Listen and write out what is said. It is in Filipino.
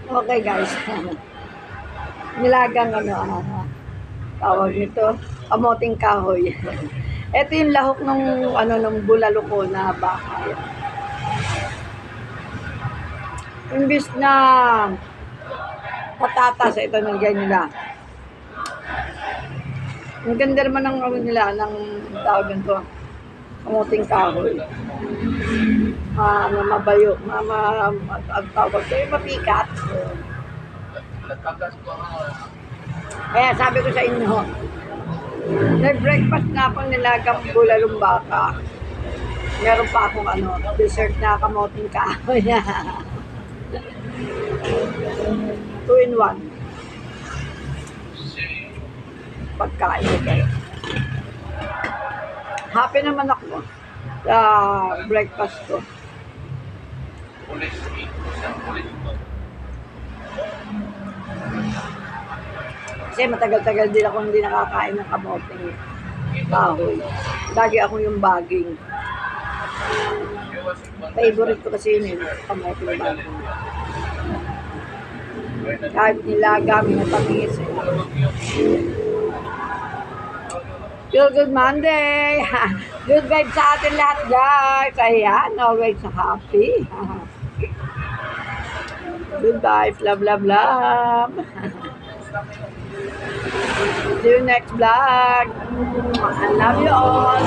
Okay guys, nilagang tawag nito, kamoting kahoy. Ito yung lahok ng bulalo ko na baka. Imbis na patatas, ito nilagay nila. Ang ganda naman ng nila, ng tawag nito, kamoting kahoy. Mabayo, ang tawag ko, yung mapikat. Kaya sabi ko sa inyo, nag-breakfast na akong nilagang bulalong baka. Meron pa akong dessert na kamoting kahoy. 2 in 1. Pagkain ko kayo. Happy naman ako sa breakfast ko. Kasi matagal-tagal din ako hindi nakakain ng kamoting kahoy. Lagi ako yung baging. Favorite ko kasi yun kamoting baging. Kahit nilaga, minatamis. Good Monday! Good vibes sa atin lahat guys! Ayan, always happy. Good vibes, love, love, love. See you next vlog. I love you all.